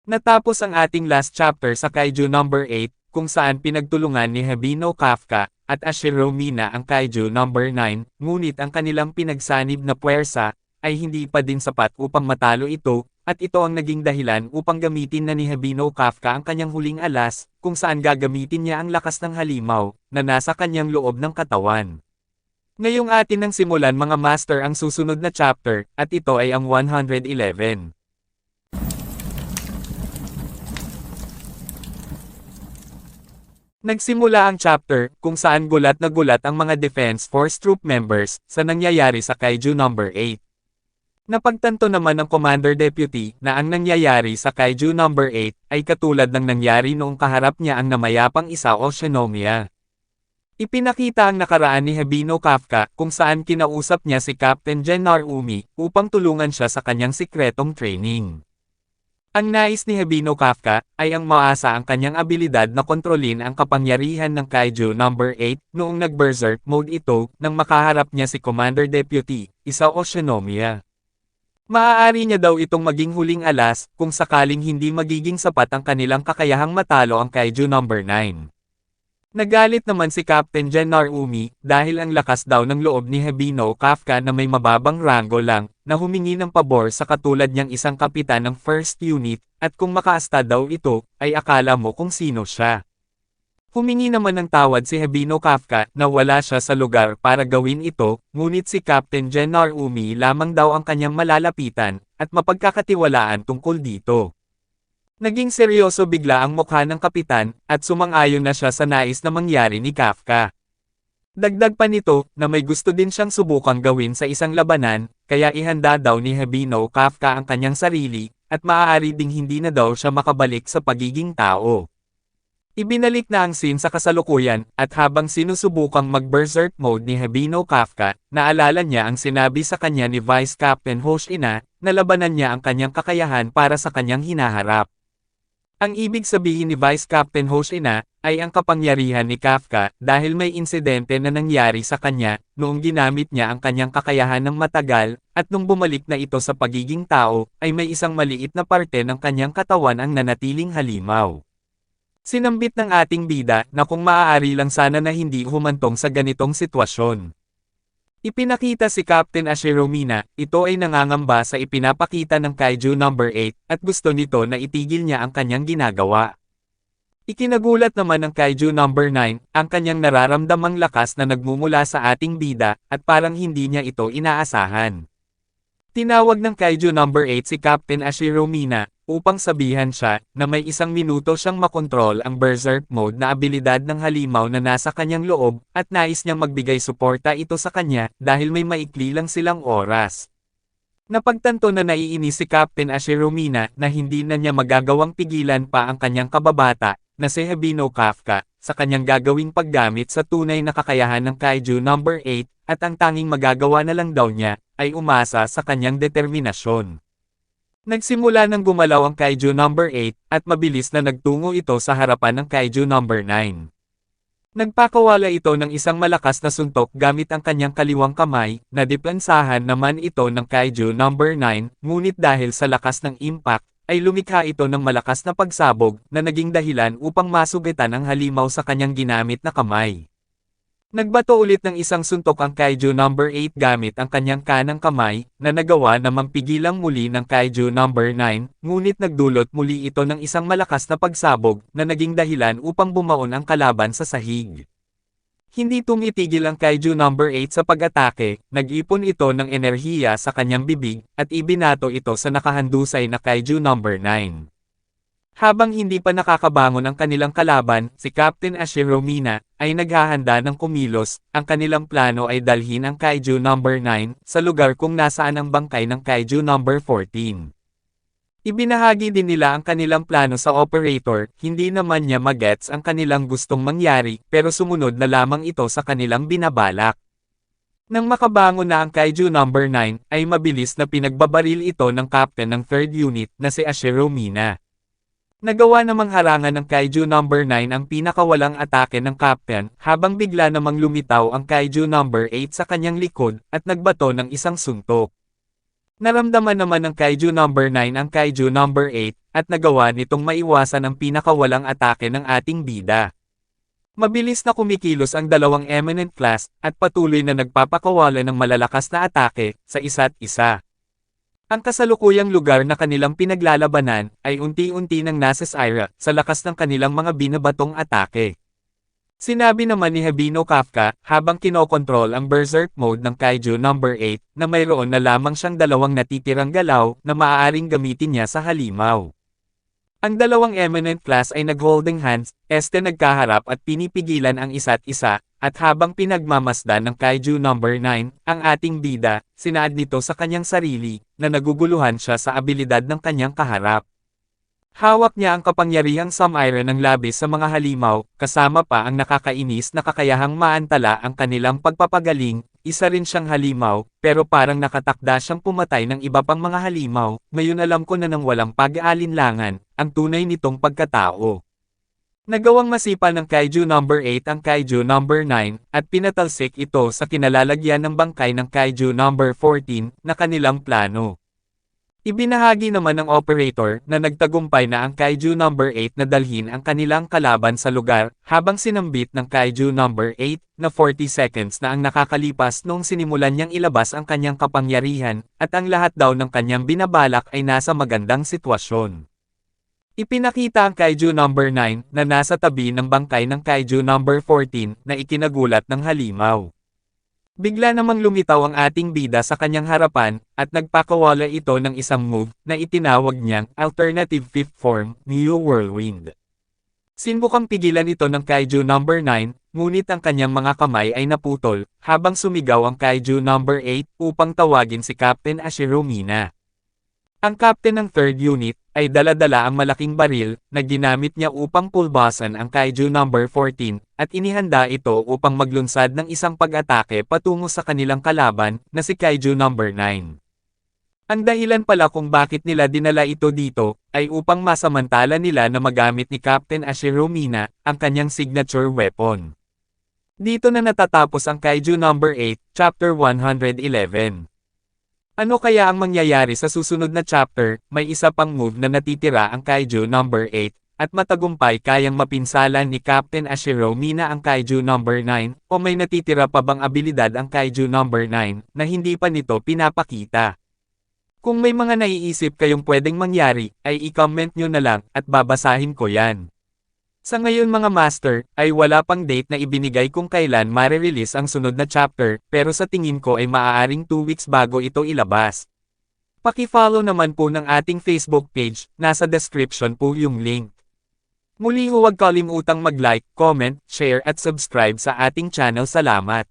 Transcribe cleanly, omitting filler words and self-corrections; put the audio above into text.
Natapos ang ating last chapter sa Kaiju number 8, kung saan pinagtulungan ni Hibino Kafka at Ashiro Mina ang Kaiju number 9, ngunit ang kanilang pinagsanib na puwersa ay hindi pa din sapat upang matalo ito, at ito ang naging dahilan upang gamitin na ni Hibino Kafka ang kanyang huling alas, kung saan gagamitin niya ang lakas ng halimaw na nasa kanyang loob ng katawan. Ngayong atin nang simulan mga master ang susunod na chapter, at ito ay ang 111. Nagsimula ang chapter, kung saan gulat na gulat ang mga Defense Force troop members, sa nangyayari sa Kaiju number 8. Napagtanto naman ng Commander Deputy, na ang nangyayari sa Kaiju number 8, ay katulad ng nangyari noong kaharap niya ang namayapang Isao Shinomiya. Ipinakita ang nakaraan ni Hibino Kafka, kung saan kinausap niya si Captain Gennaro Umi, upang tulungan siya sa kanyang sikretong training. Ang nais ni Hibino Kafka, ay ang maasa ang kanyang abilidad na kontrolin ang kapangyarihan ng Kaiju number 8, noong nag-berserk mode ito, nang makaharap niya si Commander Deputy, Isao Shinomiya. Maaari niya daw itong maging huling alas, kung sakaling hindi magiging sapat ang kanilang kakayahang matalo ang Kaiju number 9. Nagalit naman si Captain Gennaro Umi, dahil ang lakas daw ng loob ni Hibino Kafka na may mababang ranggo lang, na humingi ng pabor sa katulad niyang isang kapitan ng first unit, at kung makaasta daw ito, ay akala mo kung sino siya. Humingi naman ng tawad si Hibino Kafka, na wala siya sa lugar para gawin ito, ngunit si Captain Gennaro Umi lamang daw ang kanyang malalapitan, at mapagkakatiwalaan tungkol dito. Naging seryoso bigla ang mukha ng kapitan, at sumang-ayon na siya sa nais na mangyari ni Kafka. Dagdag pa nito, na may gusto din siyang subukang gawin sa isang labanan, kaya ihanda daw ni Hibino Kafka ang kanyang sarili, at maaari ding hindi na daw siya makabalik sa pagiging tao. Ibinalik na ang scene sa kasalukuyan, at habang sinusubukang mag-berserk mode ni Hibino Kafka, naalala niya ang sinabi sa kanya ni Vice Captain Hoshina, na labanan niya ang kanyang kakayahan para sa kanyang hinaharap. Ang ibig sabihin ni Vice Captain Hoshina, ay ang kapangyarihan ni Kafka, dahil may insidente na nangyari sa kanya, noong ginamit niya ang kanyang kakayahan ng matagal, at nung bumalik na ito sa pagiging tao, ay may isang maliit na parte ng kanyang katawan ang nanatiling halimaw. Sinambit ng ating bida, na kung maaari lang sana na hindi humantong sa ganitong sitwasyon. Ipinakita si Captain Ashiro Mina, ito ay nangangamba sa ipinapakita ng Kaiju number 8, at gusto nito na itigil niya ang kanyang ginagawa. Ikinagulat naman ng Kaiju number 9, ang kanyang nararamdamang lakas na nagmumula sa ating bida, at parang hindi niya ito inaasahan. Tinawag ng Kaiju number 8 si Captain Ashiro Mina, upang sabihan siya, na may 1 minuto siyang makontrol ang berserk mode na abilidad ng halimaw na nasa kanyang loob, at nais niyang magbigay suporta ito sa kanya, dahil may maikli lang silang oras. Napagtanto na naiinis si Captain Ashiro Mina, na hindi na niya magagawang pigilan pa ang kanyang kababata, na si Hibino Kafka, sa kanyang gagawing paggamit sa tunay na kakayahan ng Kaiju number 8, at ang tanging magagawa na lang daw niya, ay umasa sa kanyang determinasyon. Nagsimula nang gumalaw ang Kaiju number 8, at mabilis na nagtungo ito sa harapan ng Kaiju number 9. Nagpakawala ito ng isang malakas na suntok gamit ang kanyang kaliwang kamay, na diplansahan naman ito ng Kaiju number 9, ngunit dahil sa lakas ng impact, ay lumikha ito ng malakas na pagsabog, na naging dahilan upang masugitan ang halimaw sa kanyang ginamit na kamay. Nagbato ulit ng isang suntok ang Kaiju number 8 gamit ang kanyang kanang kamay, na nagawa na mampigilang muli ng Kaiju number 9, ngunit nagdulot muli ito ng isang malakas na pagsabog, na naging dahilan upang bumaon ang kalaban sa sahig. Hindi tumitigil ang Kaiju number 8 sa pag-atake, nag-ipon ito ng enerhiya sa kanyang bibig, at ibinato ito sa nakahandusay na Kaiju number 9. Habang hindi pa nakakabangon ang kanilang kalaban, si Captain Ashiro Mina, ay naghahanda ng kumilos, ang kanilang plano ay dalhin ang Kaiju number 9, sa lugar kung nasaan ang bangkay ng Kaiju number 14. Ibinahagi din nila ang kanilang plano sa operator, hindi naman niya magets ang kanilang gustong mangyari, pero sumunod na lamang ito sa kanilang binabalak. Nang makabangon na ang Kaiju number 9, ay mabilis na pinagbabaril ito ng captain ng 3rd unit na si Ashiro Mina. Nagawa namang harangan ng Kaiju number 9 ang pinakawalang atake ng Captain, habang bigla namang lumitaw ang Kaiju number 8 sa kanyang likod, at nagbato ng isang suntok. Naramdaman naman ng Kaiju number 9 ang Kaiju number 8, at nagawa nitong maiwasan ang pinakawalang atake ng ating bida. Mabilis na kumikilos ang dalawang Eminent Class, at patuloy na nagpapakawala ng malalakas na atake, sa isa't isa. Ang kasalukuyang lugar na kanilang pinaglalabanan, ay unti-unti nang nasasira, sa lakas ng kanilang mga binabatong atake. Sinabi naman ni Habino Kafka, habang kinokontrol ang Berserk mode ng Kaiju number 8, na mayroon na lamang siyang dalawang natitirang galaw, na maaaring gamitin niya sa halimaw. Ang dalawang Eminent Class ay nag-holding hands, nagkaharap at pinipigilan ang isa't isa, at habang pinagmamasdan ng Kaiju number 9, ang ating bida, sinaad nito sa kanyang sarili, na naguguluhan siya sa abilidad ng kanyang kaharap. Hawak niya ang kapangyarihang sumira ng labis sa mga halimaw, kasama pa ang nakakainis na kakayahang maantala ang kanilang pagpapagaling. Isa rin siyang halimaw, pero parang nakatakda siyang pumatay ng iba pang mga halimaw. Ngayon alam ko na nang walang pag-aalinlangan, ang tunay nitong pagkatao. Nagawang masipa ng Kaiju number 8 ang Kaiju number 9, at pinatalsik ito sa kinalalagyan ng bangkay ng Kaiju number 14, na kanilang plano. Ibinahagi naman ng operator na nagtagumpay na ang Kaiju number 8 na dalhin ang kanilang kalaban sa lugar, habang sinambit ng Kaiju number 8, na 40 seconds na ang nakakalipas noong sinimulan niyang ilabas ang kanyang kapangyarihan, at ang lahat daw ng kanyang binabalak ay nasa magandang sitwasyon. Ipinakita ang Kaiju number 9 na nasa tabi ng bangkay ng Kaiju number 14 na ikinagulat ng halimaw. Bigla namang lumitaw ang ating bida sa kanyang harapan, at nagpakawala ito ng isang move na itinawag niyang Alternative Fifth Form, Neo Whirlwind. Sinbukang pigilan ito ng Kaiju number 9, ngunit ang kanyang mga kamay ay naputol, habang sumigaw ang Kaiju number 8 upang tawagin si Captain Ashiro Mina. Ang captain ng 3rd unit ay dala-dala ang malaking baril na ginamit niya upang pulbasan ang Kaiju number 14, at inihanda ito upang maglunsad ng isang pag-atake patungo sa kanilang kalaban na si Kaiju number 9. Ang dahilan pala kung bakit nila dinala ito dito ay upang masamantala nila na magamit ni Captain Ashiro Mina ang kanyang signature weapon. Dito na natatapos ang Kaiju number 8, Chapter 111. Ano kaya ang mangyayari sa susunod na chapter? May isa pang move na natitira ang Kaiju number 8, at matagumpay kayang mapinsalan ni Captain Ashiro Mina ang Kaiju number 9, o may natitira pa bang abilidad ang Kaiju number 9, na hindi pa nito pinapakita? Kung may mga naiisip kayong pwedeng mangyari, ay i-comment nyo na lang, at babasahin ko yan. Sa ngayon mga master, ay wala pang date na ibinigay kung kailan mare-release ang sunod na chapter, pero sa tingin ko ay maaaring 2 weeks bago ito ilabas. Paki-follow naman po ng ating Facebook page, nasa description po yung link. Muli huwag kalimutang mag-like, comment, share at subscribe sa ating channel. Salamat.